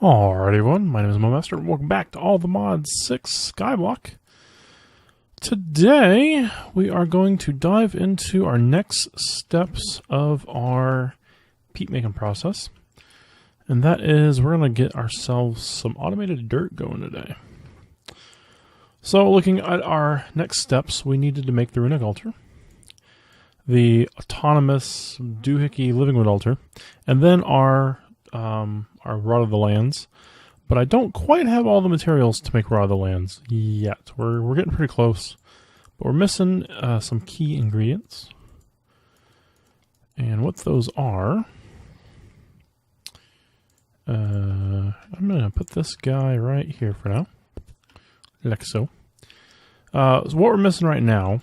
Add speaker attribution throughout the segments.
Speaker 1: Alright everyone, my name is Mowmaster, and welcome back to All the Mods 6 Skyblock. Today, we are going to dive into our next steps of our peat making process. And that is, we're going to get ourselves some automated dirt going today. So, looking at our next steps, we needed to make the runic altar, the autonomous doohickey living wood altar, and then our Rod of the Lands, but I don't quite have all the materials to make Rod of the Lands yet. We're getting pretty close, but we're missing some key ingredients. And what those are, I'm going to put this guy right here for now, like so. So what we're missing right now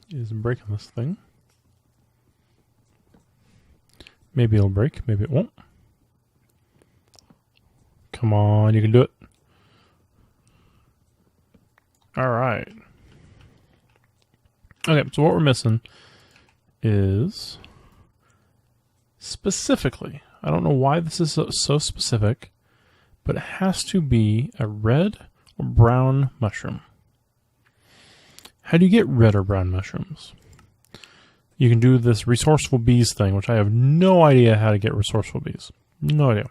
Speaker 1: is breaking this thing. Maybe it'll break, maybe it won't. Come on, you can do it. Alright. Okay, so what we're missing is specifically, I don't know why this is so specific, but it has to be a red or brown mushroom. How do you get red or brown mushrooms? You can do this resourceful bees thing, which I have no idea how to get resourceful bees. No idea.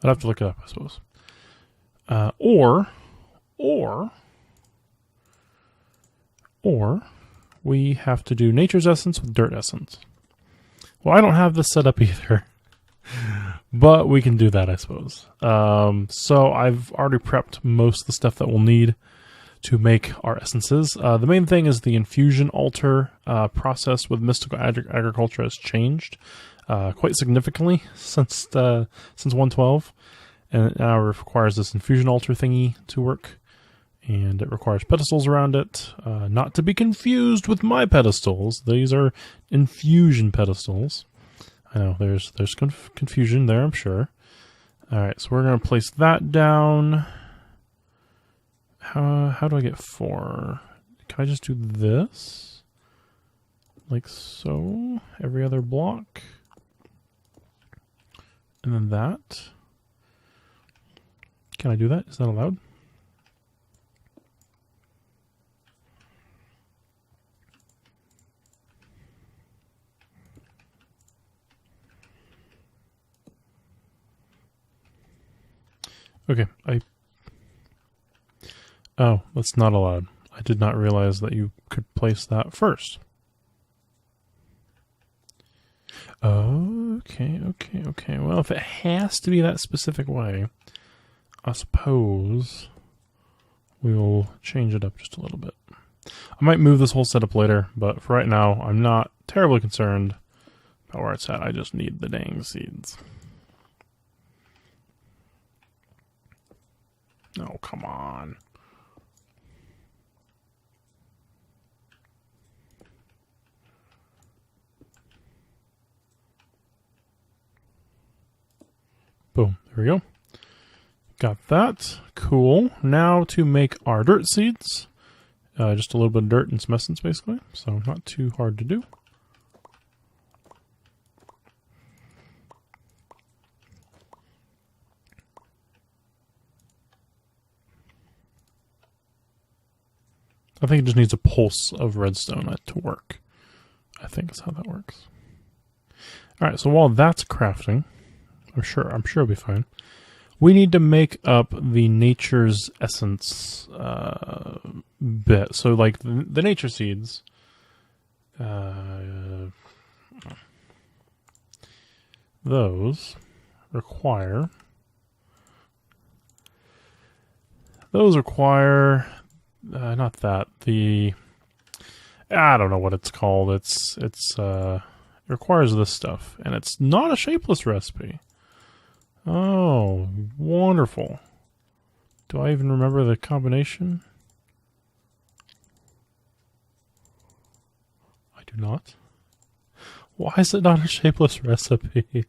Speaker 1: I'd have to look it up, I suppose. Or we have to do nature's essence with dirt essence. Well, I don't have this set up either, but we can do that, I suppose. So I've already prepped most of the stuff that we'll need to make our essences. The main thing is the Infusion Alter process with mystical agriculture has changed quite significantly since 1.12, and it now requires this Infusion Alter thingy to work, and it requires pedestals around it, not to be confused with my pedestals. These are infusion pedestals. I know there's confusion there, I'm sure. Alright, so we're going to place that down. How do I get 4? Can I just do this? Like so? Every other block? And then that. Can I do that? Is that allowed? Okay, Oh, that's not allowed. I did not realize that you could place that first. Okay. Well, if it has to be that specific way, I suppose we will change it up just a little bit. I might move this whole setup later, but for right now, I'm not terribly concerned about where it's at. I just need the dang seeds. Oh, come on. Boom, there we go. Got that. Cool. Now to make our dirt seeds. Just a little bit of dirt and some essence, basically. So not too hard to do. I think it just needs a pulse of redstone to work. I think that's how that works. Alright, so while that's crafting, I'm sure it'll be fine. We need to make up the nature's essence bit. So, like the nature seeds, those require not that, I don't know what it's called. It requires this stuff, and it's not a shapeless recipe. Oh, wonderful. Do I even remember the combination? I do not. Why is it not a shapeless recipe?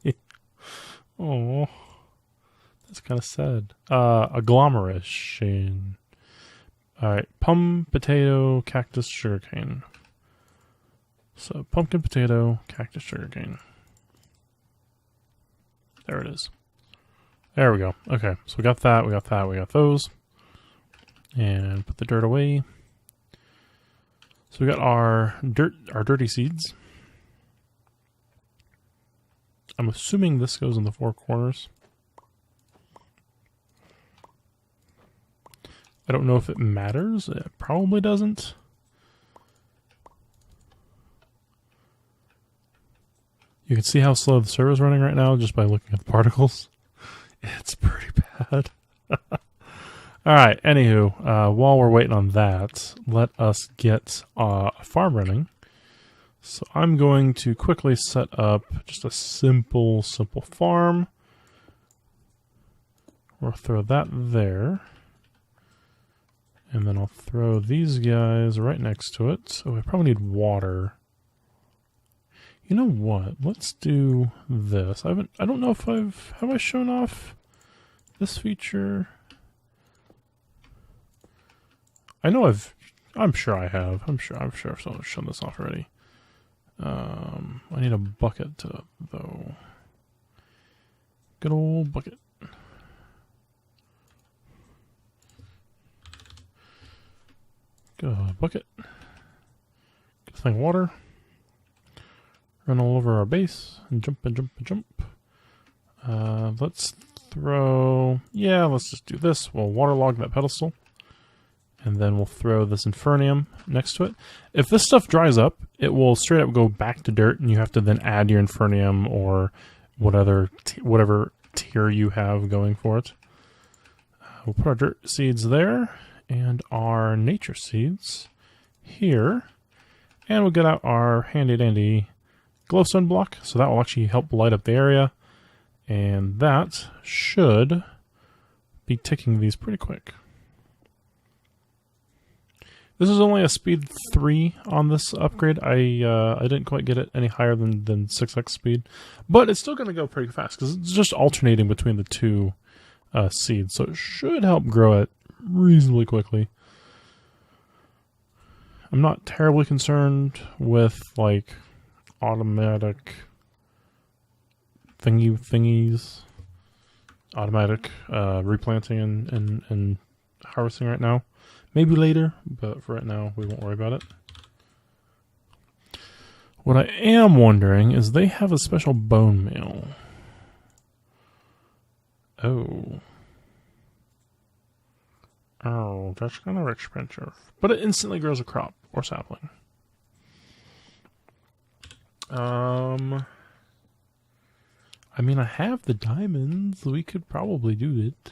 Speaker 1: Oh, that's kind of sad. Agglomeration. Alright, plum, potato, cactus, sugarcane. So, pumpkin, potato, cactus, sugarcane. There it is. There we go. Okay, so we got that, we got that, we got those. And put the dirt away. So we got our dirty seeds. I'm assuming this goes in the four corners. I don't know if it matters. It probably doesn't. You can see how slow the server is running right now just by looking at the particles. It's pretty bad. Alright, anywho, while we're waiting on that, let us get a farm running. So I'm going to quickly set up just a simple farm. We'll throw that there. And then I'll throw these guys right next to it. So I probably need water. You know what? Let's do this. I don't know if have I shown off this feature? I know I'm sure I have. I'm sure I've shown this off already. I need a bucket though. Good old bucket. Good bucket. Get this thing water. Run all over our base and jump and jump and jump. Let's throw. Yeah, let's just do this. We'll waterlog that pedestal. And then we'll throw this Infernium next to it. If this stuff dries up, it will straight up go back to dirt, and you have to then add your Infernium or whatever tier you have going for it. We'll put our dirt seeds there, and our nature seeds here. And we'll get out our handy-dandy glowstone block, so that will actually help light up the area. And that should be ticking these pretty quick. This is only a speed 3 on this upgrade. I didn't quite get it any higher than 6x speed, but it's still going to go pretty fast because it's just alternating between the two seeds, so it should help grow it reasonably quickly. I'm not terribly concerned with like automatic thingies, automatic replanting and harvesting right now. Maybe later, but for right now, we won't worry about it. What I am wondering is they have a special bone meal. Oh, that's kind of expensive. But it instantly grows a crop or sapling. I mean, I have the diamonds. We could probably do it.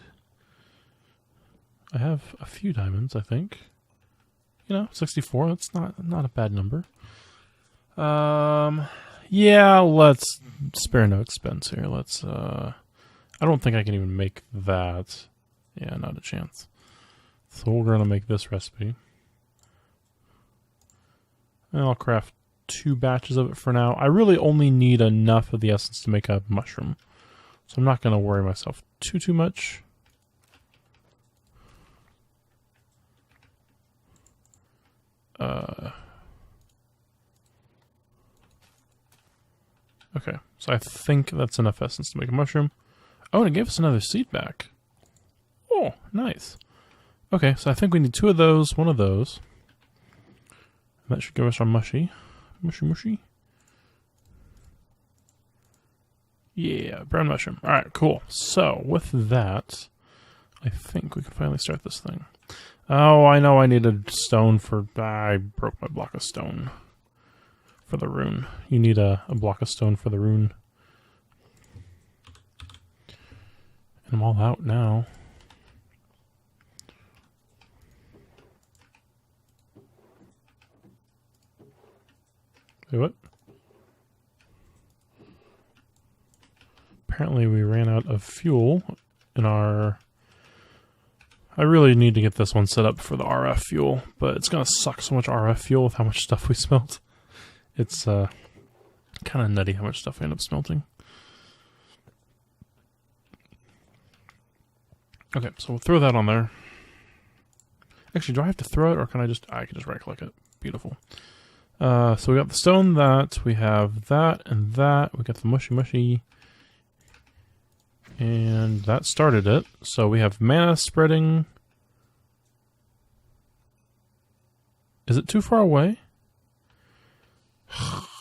Speaker 1: I have a few diamonds, I think. You know, 64, that's not a bad number. Yeah, let's spare no expense here. Let's, I don't think I can even make that. Yeah, not a chance. So we're going to make this recipe. And I'll craft 2 batches of it for now. I really only need enough of the essence to make a mushroom. So I'm not going to worry myself too much. Okay, so I think that's enough essence to make a mushroom. Oh, and it gave us another seed back. Oh, nice. Okay, so I think we need 2 of those, 1 of those. That should give us our mushy. Mushy. Yeah, brown mushroom. Alright, cool. So, with that, I think we can finally start this thing. Oh, I know I needed stone for... I broke my block of stone for the rune. You need a block of stone for the rune. And I'm all out now. Wait, what? Apparently we ran out of fuel in our... I really need to get this one set up for the RF fuel, but it's going to suck so much RF fuel with how much stuff we smelt. It's kind of nutty how much stuff we end up smelting. Okay, so we'll throw that on there. Actually, do I have to throw it, or can I just... I can just right-click it. Beautiful. So we got the stone that, we have that and that, we got the mushy. And that started it. So we have mana spreading. Is it too far away? Annoying.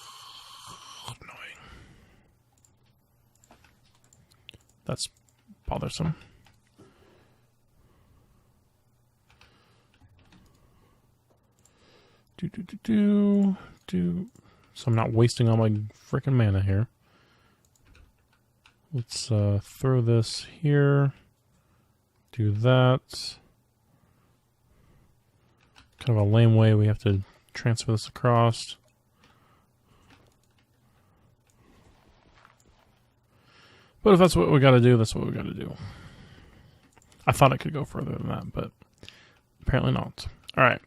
Speaker 1: That's bothersome. So I'm not wasting all my freaking mana here. Let's throw this here. Do that. Kind of a lame way we have to transfer this across. But if that's what we gotta do, that's what we gotta do. I thought it could go further than that, but apparently not. Alright,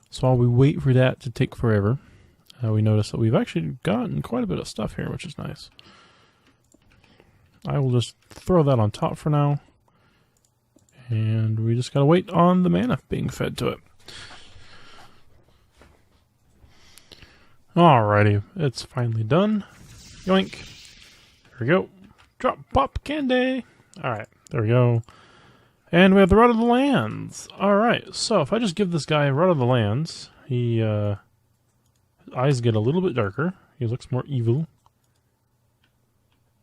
Speaker 1: so while we wait for that to take forever, we notice that we've actually gotten quite a bit of stuff here, which is nice. I will just throw that on top for now. And we just gotta wait on the mana being fed to it. Alrighty, it's finally done. Yoink. There we go. Drop pop candy. Alright, there we go. And we have the Rod of the Lands. Alright, so if I just give this guy Rod of the Lands, his eyes get a little bit darker. He looks more evil.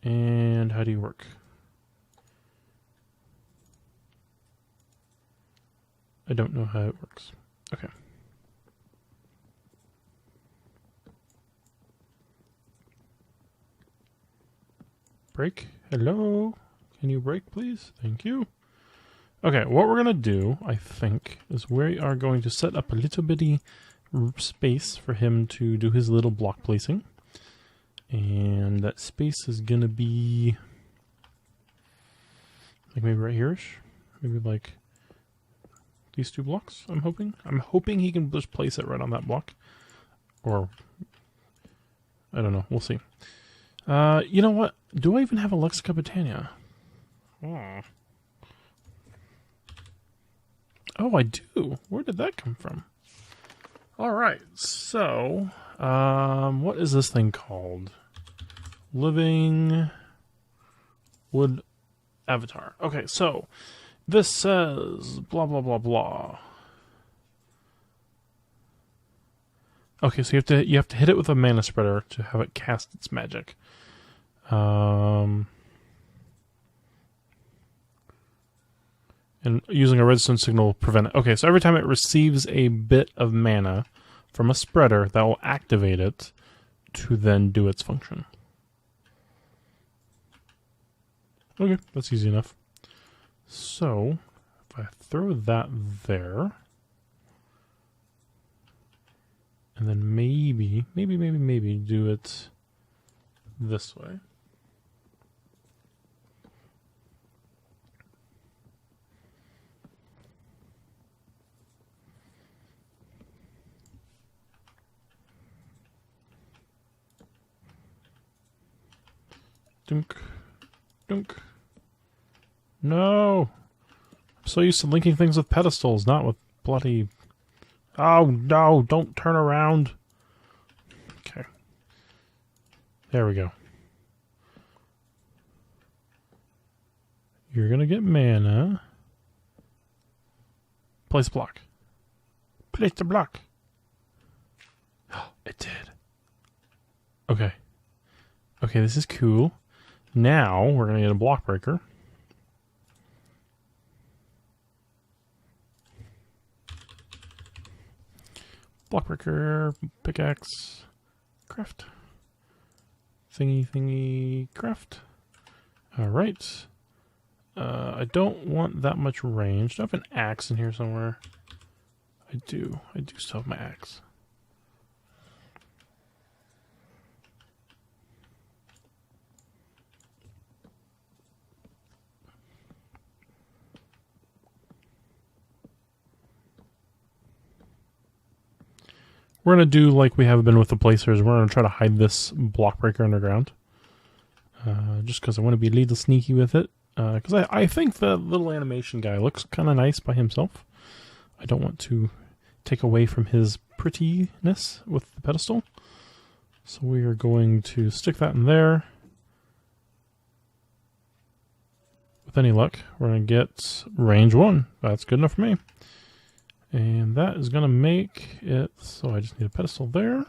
Speaker 1: And how do you work? I don't know how it works. Okay. Break. Hello? Can you break, please? Thank you. Okay, what we're going to do, I think, is we are going to set up a little bitty space for him to do his little block placing. And that space is going to be like maybe right here-ish. Maybe like these 2 blocks, I'm hoping. I'm hoping he can just place it right on that block. Or, I don't know. We'll see. You know what? Do I even have a Lexica Botania? Oh, I do. Where did that come from? Alright, so, what is this thing called? Living Wood Avatar. Okay, so, this says blah, blah, blah, blah. Okay, so you have to hit it with a mana spreader to have it cast its magic. And using a redstone signal will prevent it. Okay, so every time it receives a bit of mana from a spreader, that will activate it to then do its function. Okay, that's easy enough. So, if I throw that there, and then maybe do it this way. Dunk. Dunk. No! I'm so used to linking things with pedestals, not with bloody... Oh, no! Don't turn around! Okay. There we go. You're gonna get mana. Place a block. Place the block! It did. Okay. Okay, this is cool. Now, we're going to get a block breaker. Block breaker, pickaxe, craft. Thingy, craft. Alright. I don't want that much range. Do I have an axe in here somewhere? I do. I do still have my axe. We're going to do like we have been with the placers. We're going to try to hide this block breaker underground. Just because I want to be a little sneaky with it. Because I think the little animation guy looks kind of nice by himself. I don't want to take away from his prettiness with the pedestal. So we are going to stick that in there. with any luck, we're going to get range 1. That's good enough for me. And that is going to make it so I just need a pedestal there.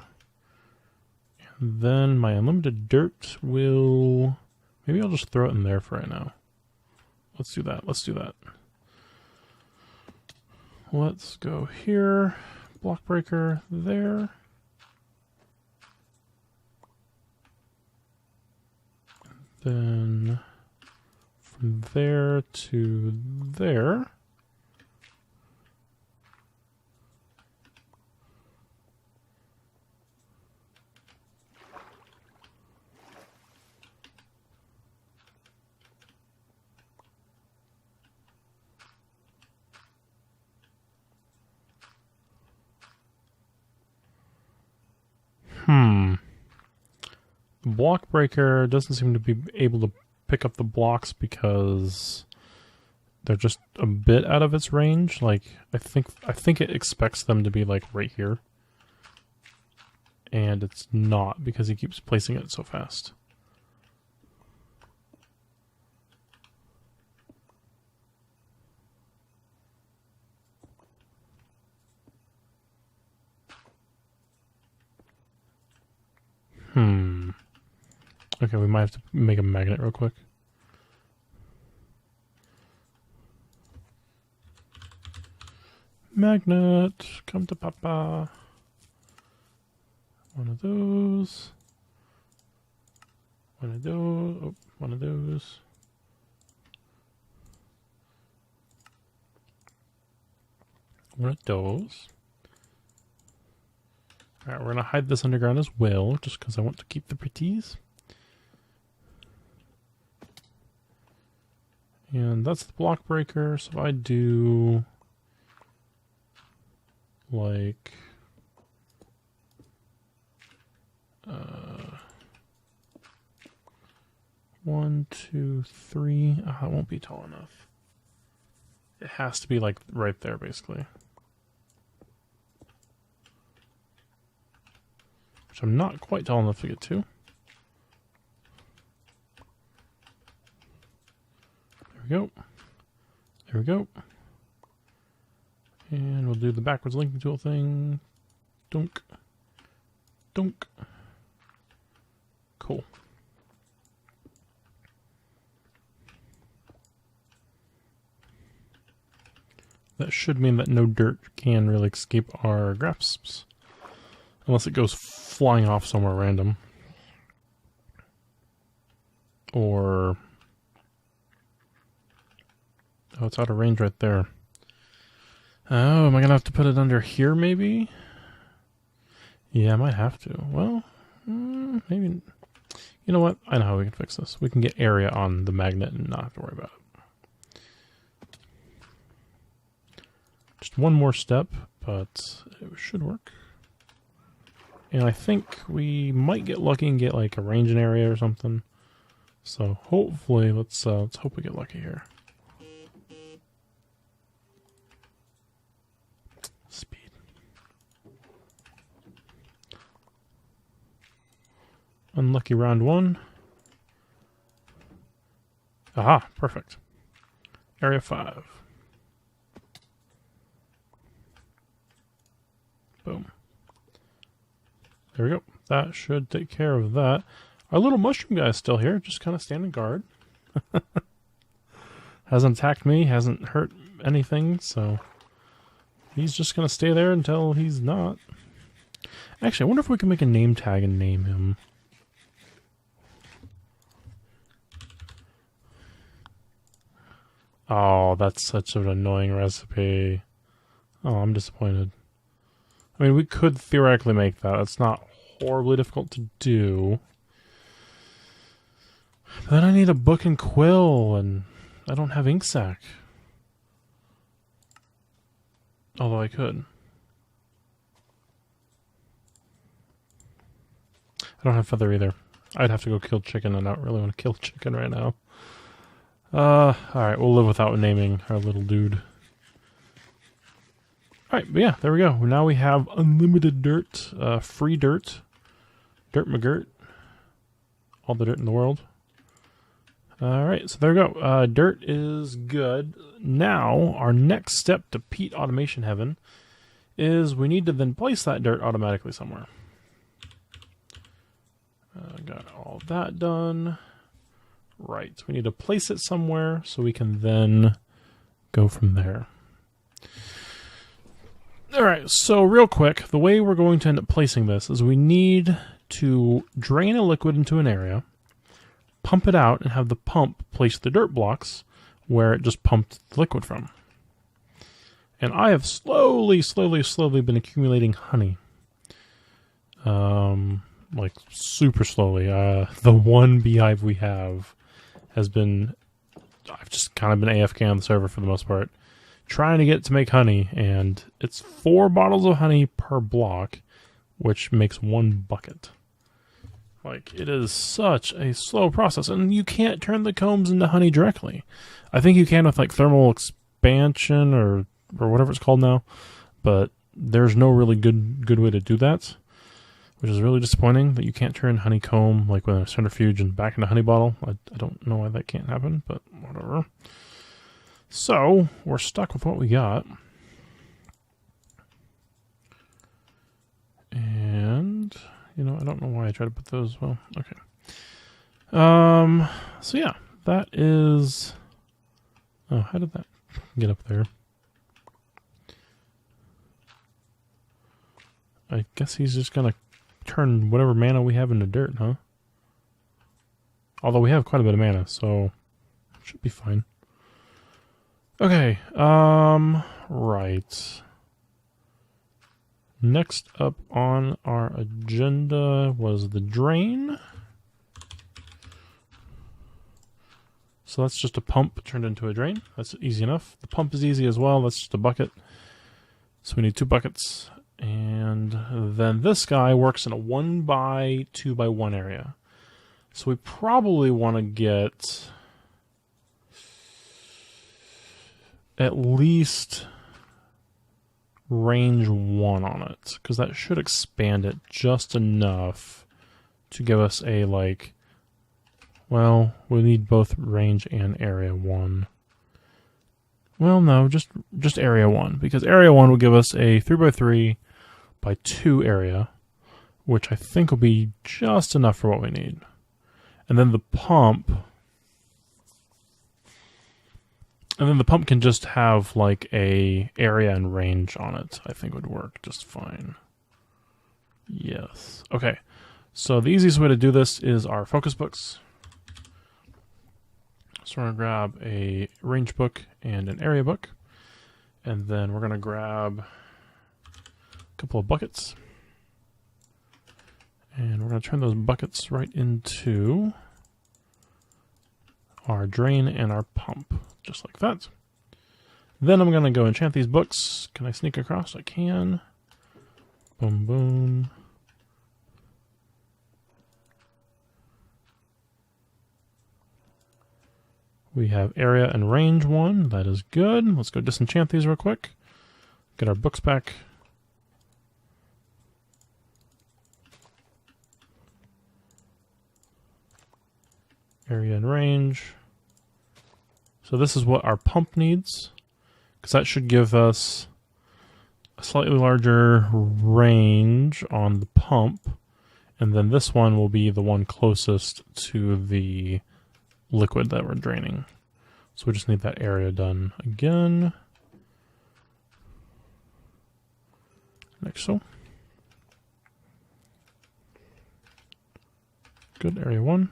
Speaker 1: And then my unlimited dirt will... Maybe I'll just throw it in there for right now. Let's do that. Let's do that. Let's go here. Block breaker there. Then from there to there. The block breaker doesn't seem to be able to pick up the blocks because they're just a bit out of its range. Like I think it expects them to be like right here. And it's not because he keeps placing it so fast. Okay, we might have to make a magnet real quick. Magnet, come to Papa. One of those. One of those. Oh, one of those. One of those. Alright, we're going to hide this underground as well, just because I want to keep the pretties. And that's the block breaker, so I do like 1, 2, 3. It won't be tall enough. It has to be like right there, basically. Which I'm not quite tall enough to get to. There we go. There we go. And we'll do the backwards linking tool thing. Dunk. Dunk. Cool. That should mean that no dirt can really escape our grasps. Unless it goes flying off somewhere random. Or... oh, it's out of range right there. Oh, am I going to have to put it under here, maybe? Yeah, I might have to. Well, maybe... You know what? I know how we can fix this. We can get area on the magnet and not have to worry about it. Just one more step, but it should work. And I think we might get lucky and get like a ranging area or something. So hopefully, let's hope we get lucky here. Speed. Unlucky round 1. Aha, perfect. Area 5. Boom. There we go. That should take care of that. Our little mushroom guy is still here, just kind of standing guard. Hasn't attacked me, hasn't hurt anything, so he's just going to stay there until he's not. Actually, I wonder if we can make a name tag and name him. Oh, that's such an annoying recipe. Oh, I'm disappointed. I mean, we could theoretically make that. It's not horribly difficult to do. But then I need a book and quill, and I don't have ink sac. Although I could. I don't have feather either. I'd have to go kill chicken, and I don't really want to kill chicken right now. Alright, we'll live without naming our little dude. Alright, but yeah, there we go. Now we have unlimited dirt, free dirt. Dirt McGirt. All the dirt in the world. Alright, so there we go. Dirt is good. Now, our next step to Peat Automation Heaven is we need to then place that dirt automatically somewhere. Got all that done. Right, we need to place it somewhere so we can then go from there. Alright, so real quick, the way we're going to end up placing this is we need to drain a liquid into an area, pump it out, and have the pump place the dirt blocks where it just pumped the liquid from. And I have slowly been accumulating honey. Like super slowly. The one beehive we have has been, I've just kind of been AFK on the server for the most part, trying to get it to make honey, and it's 4 bottles of honey per block, which makes 1 bucket. Like, it is such a slow process, and you can't turn the combs into honey directly. I think you can with like thermal expansion or whatever it's called now, but there's no really good way to do that, which is really disappointing that you can't turn honeycomb like with a centrifuge and back into honey bottle. I don't know why that can't happen, but whatever. So, we're stuck with what we got. And, you know, I don't know why I tried to put those, well, okay. So yeah, that is, oh, how did that get up there? I guess he's just gonna turn whatever mana we have into dirt, huh? Although we have quite a bit of mana, so it should be fine. Okay, right. Next up on our agenda was the drain. So that's just a pump turned into a drain. That's easy enough. The pump is easy as well. That's just a bucket. So we need 2 buckets. And then this guy works in a 1x2x1 area. So we probably want to get at least range 1 on it, because that should expand it just enough to give us a, like, well, we need both range and area 1. Well, no, just area 1, because area 1 will give us a 3x3x2 area, which I think will be just enough for what we need. And then the pump, can just have like a area and range on it. I think would work just fine. Yes. Okay. So the easiest way to do this is our focus books. So we're going to grab a range book and an area book. And then we're going to grab a couple of buckets. And we're going to turn those buckets right into our drain and our pump, just like that. Then I'm going to go enchant these books. Can I sneak across? I can. Boom, boom. We have area and range 1. That is good. Let's go disenchant these real quick. Get our books back. Area and range. So this is what our pump needs, because that should give us a slightly larger range on the pump, and then this one will be the one closest to the liquid that we're draining. So we just need that area done again. Like so. Good, area 1.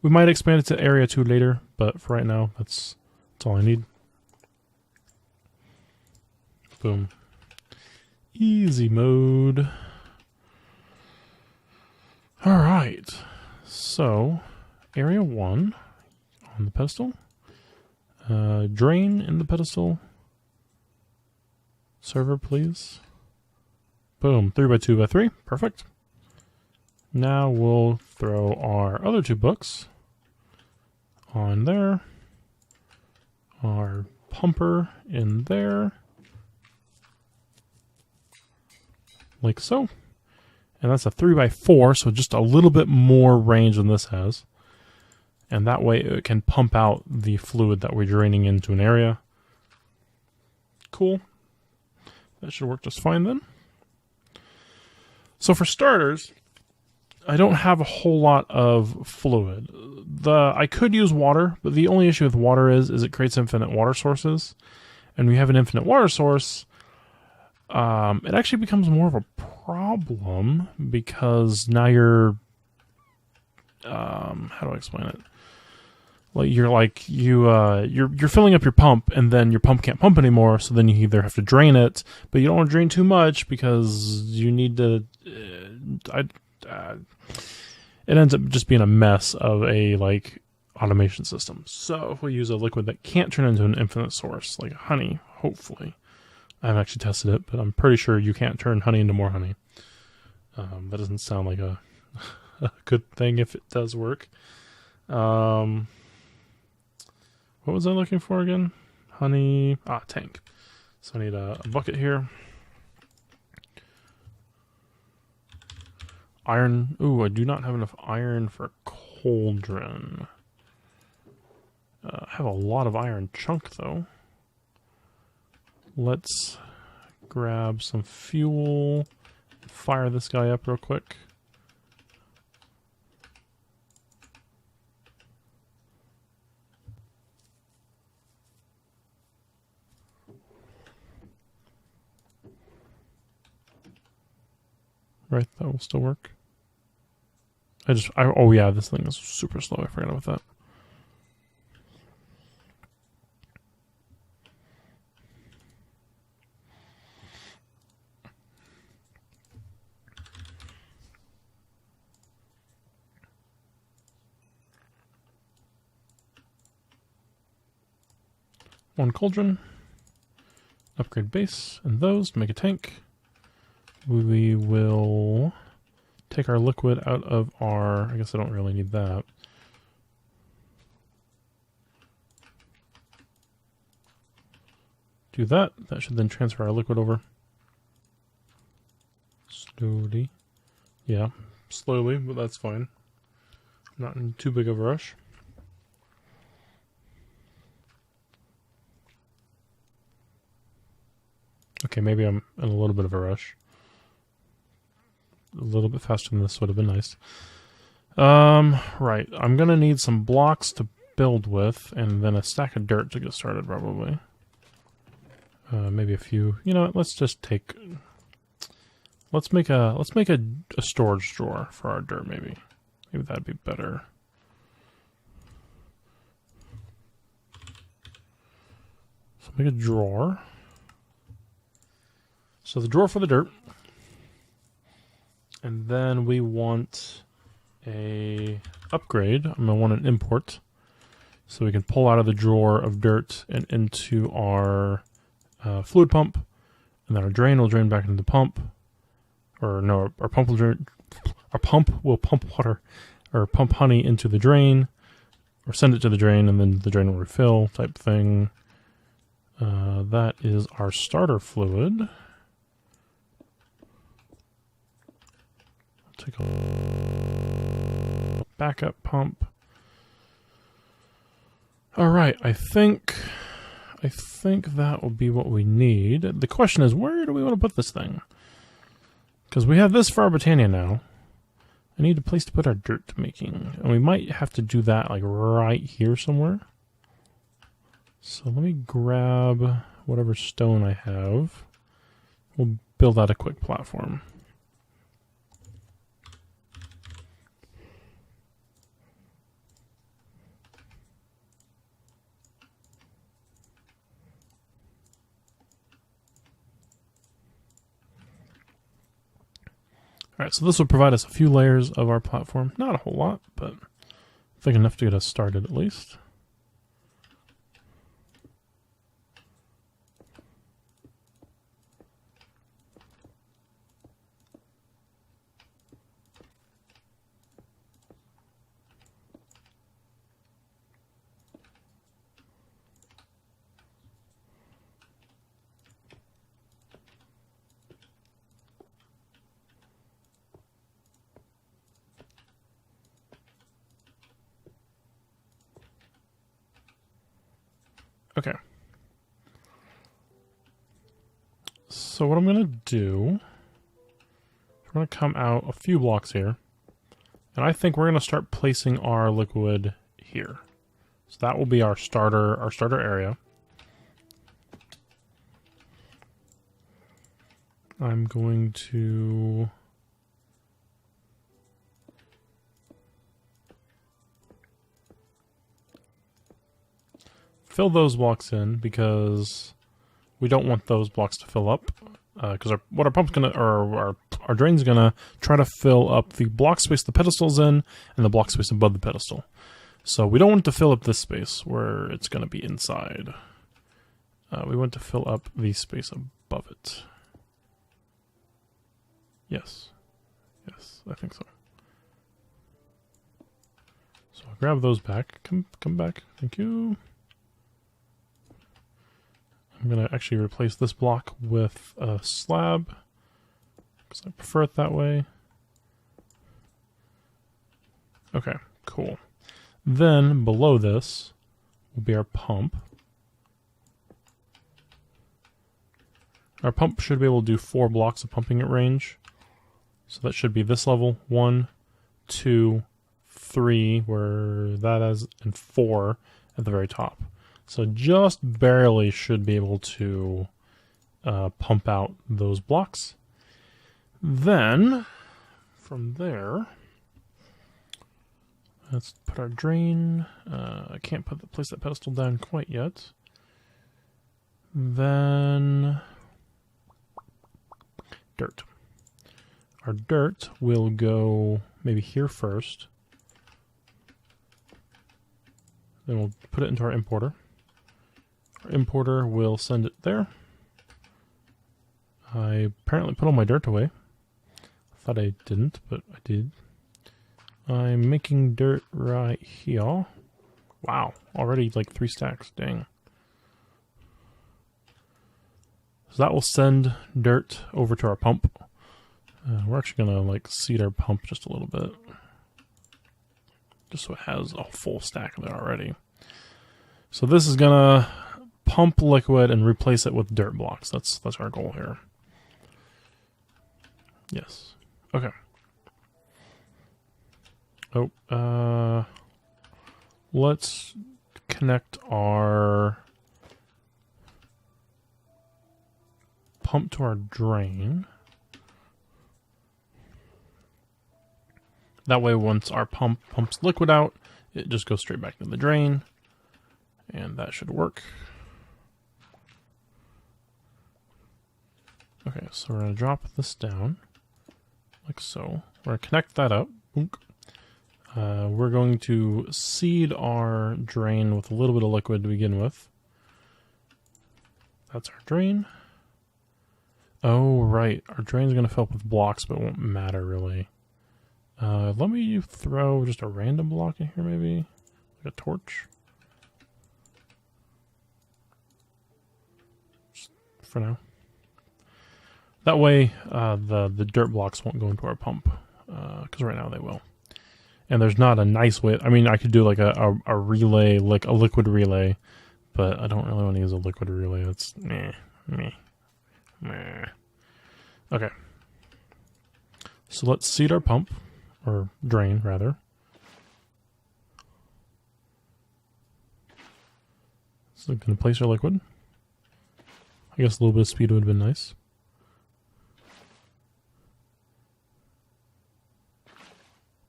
Speaker 1: We might expand it to area 2 later, but for right now, that's all I need. Boom. Easy mode. Alright. So, area 1 on the pedestal. Drain in the pedestal. Server, please. Boom. 3x2x3. Perfect. Now we'll throw our other 2 books on there. Our pumper in there. Like so. And that's a 3x4, so just a little bit more range than this has. and that way it can pump out the fluid that we're draining into an area. Cool. That should work just fine then. So for starters, I don't have a whole lot of fluid. I could use water, but the only issue with water is it creates infinite water sources. And when you have an infinite water source, it actually becomes more of a problem because now you're, how do I explain it? You're filling up your pump, and then your pump can't pump anymore. So then you either have to drain it, but you don't want to drain too much because you need to. It ends up just being a mess of a automation system. So if we use a liquid that can't turn into an infinite source, like honey, hopefully. I haven't actually tested it, but I'm pretty sure you can't turn honey into more honey. That doesn't sound like a good thing if it does work. What was I looking for again? Honey. Tank. So I need a bucket here. Iron. Ooh, I do not have enough iron for a cauldron. I have a lot of iron chunk, though. Let's grab some fuel. Fire this guy up real quick. Right, that will still work. Oh yeah, this thing is super slow. I forgot about that. One cauldron. Upgrade base and those to make a tank. We will take our liquid out of our... I guess I don't really need that. Do that. That should then transfer our liquid over. Slowly. Yeah, slowly, but that's fine. Not in too big of a rush. Okay, maybe I'm in a little bit of a rush. A little bit faster than this would have been nice. Right. I'm going to need some blocks to build with, and then a stack of dirt to get started, probably. Maybe a few. You know what? Let's just take... Let's make a storage drawer for our dirt, maybe. Maybe that'd be better. So make a drawer. So the drawer for the dirt. And then we want a upgrade. I'm going to want an import. So we can pull out of the drawer of dirt and into our fluid pump. And then our drain will drain back into the pump. Or no, our pump will drain. Our pump will pump water or pump honey into the drain. Or send it to the drain and then the drain will refill type thing. That is our starter fluid. Take a backup pump. All right, I think that will be what we need. The question is, where do we want to put this thing? Because we have this for our Britannia now. I need a place to put our dirt making, and we might have to do that like right here somewhere. So let me grab whatever stone I have. We'll build out a quick platform. Alright, so this will provide us a few layers of our platform. Not a whole lot, but I think enough to get us started at least. Okay. So what I'm going to do, we're going to come out a few blocks here, and I think we're going to start placing our liquid here. So that will be our starter area. I'm going to fill those blocks in because we don't want those blocks to fill up. Because what our pump's gonna, or our drain's gonna try to fill up the block space the pedestal's in and the block space above the pedestal. So we don't want to fill up this space where it's gonna be inside. We want to fill up the space above it. Yes. Yes, I think so. So I'll grab those back. Come back. Thank you. I'm going to actually replace this block with a slab because I prefer it that way. Okay, cool. Then below this will be our pump. Our pump should be able to do 4 blocks of pumping at range. So that should be this level, 1, 2, 3, where that is, and 4 at the very top. So just barely should be able to pump out those blocks. Then, from there, let's put our drain. I can't place that pedestal down quite yet. Then, dirt. Our dirt will go maybe here first. Then we'll put it into our importer. Our importer will send it there. I apparently put all my dirt away. I thought I didn't, but I did. I'm making dirt right here. Wow, already like 3 stacks, dang. So that will send dirt over to our pump. We're actually gonna like seed our pump just a little bit. Just so it has a full stack of it already. So this is gonna pump liquid and replace it with dirt blocks. That's our goal here. Yes. Okay. Oh, let's connect our pump to our drain. That way, once our pump pumps liquid out, it just goes straight back to the drain, and that should work. Okay, so we're going to drop this down, like so. We're going to connect that up. We're going to seed our drain with a little bit of liquid to begin with. That's our drain. Oh, right. Our drain's going to fill up with blocks, but it won't matter, really. Let me throw just a random block in here, maybe. Like a torch. Just for now. That way, the dirt blocks won't go into our pump. Because right now they will. And there's not a nice way. I mean, I could do like a relay, like a liquid relay. But I don't really want to use a liquid relay. That's meh. Okay. So let's seed our pump. Or drain, rather. So going to place our liquid. I guess a little bit of speed would have been nice.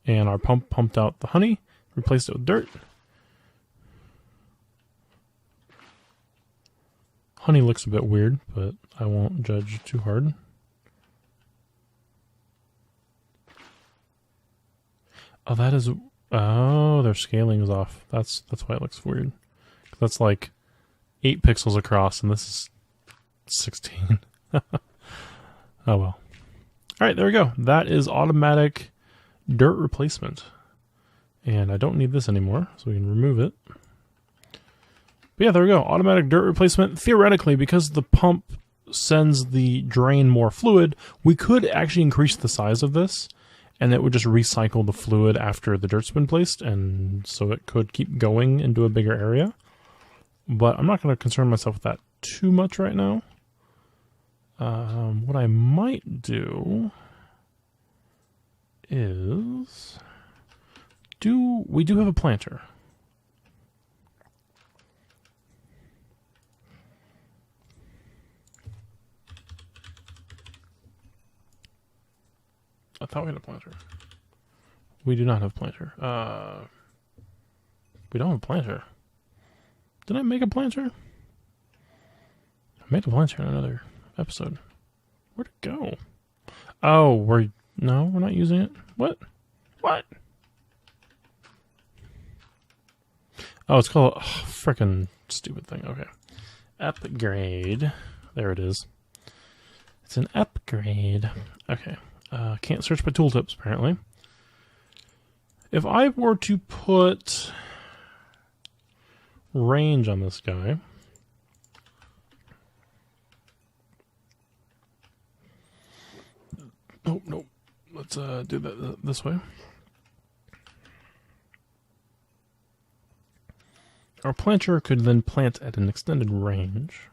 Speaker 1: And our pump pumped out the honey, replaced it with dirt. Honey looks a bit weird, but I won't judge too hard. Oh, that is... Oh, their scaling is off. That's why it looks weird. That's like 8 pixels across, and this is 16. Oh, well. Alright, there we go. That is automatic dirt replacement. And I don't need this anymore, so we can remove it. But yeah, there we go. Automatic dirt replacement. Theoretically, because the pump sends the drain more fluid, we could actually increase the size of this. And it would just recycle the fluid after the dirt's been placed, and so it could keep going into a bigger area. but I'm not going to concern myself with that too much right now. What I might do is we do have a planter. I thought we had a planter. We do not have a planter. We don't have a planter. Did I make a planter? I made a planter in another episode. Where'd it go? Oh, we're not using it. What? What? Oh, it's called frickin' stupid thing. Okay. Upgrade. There it is. It's an upgrade. Okay. Can't search by tooltips, apparently. If I were to put range on this guy, oh no, let's do that this way. Our planter could then plant at an extended range,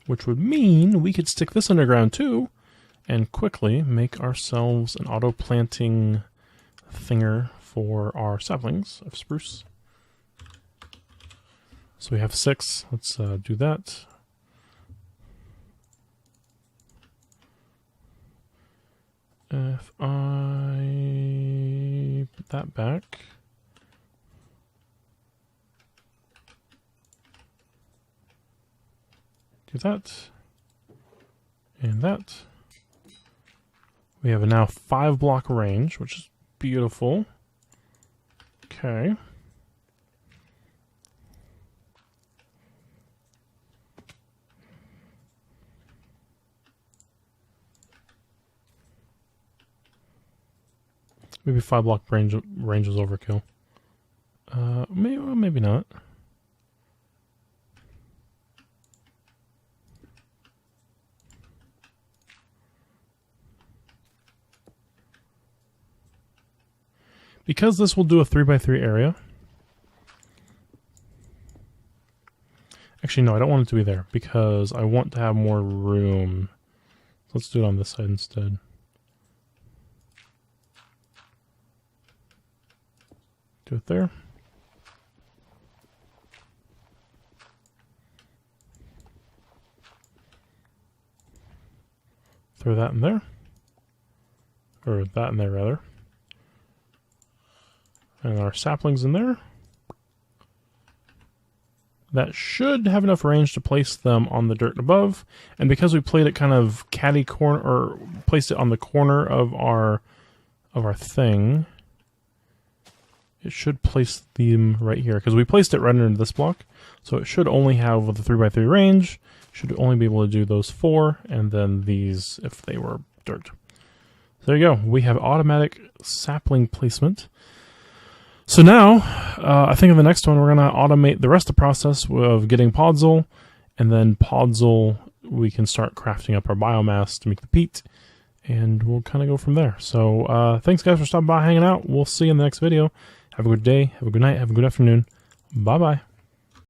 Speaker 1: which would mean we could stick this underground too and quickly make ourselves an auto-planting thinger for our saplings of spruce. So we have 6. Let's do that. If I put that back, do that, and that, we have a now 5 block range, which is beautiful. Okay. Maybe 5 block range is overkill. Maybe not. Because this will do a 3x3 area. Actually, no, I don't want it to be there because I want to have more room. Let's do it on this side instead. Do it there. Throw that in there. Or that in there, rather. And our saplings in there. That should have enough range to place them on the dirt above. And because we played it kind of catty corner, or placed it on the corner of our thing, it should place them right here. Because we placed it right under this block. So it should only have, with the 3x3 range, should only be able to do those 4, and then these if they were dirt. So there you go. We have automatic sapling placement. So now, I think in the next one, we're going to automate the rest of the process of getting podzol, and then podzol, we can start crafting up our biomass to make the peat, and we'll kind of go from there. So thanks guys for stopping by, hanging out. We'll see you in the next video. Have a good day, have a good night, have a good afternoon. Bye-bye.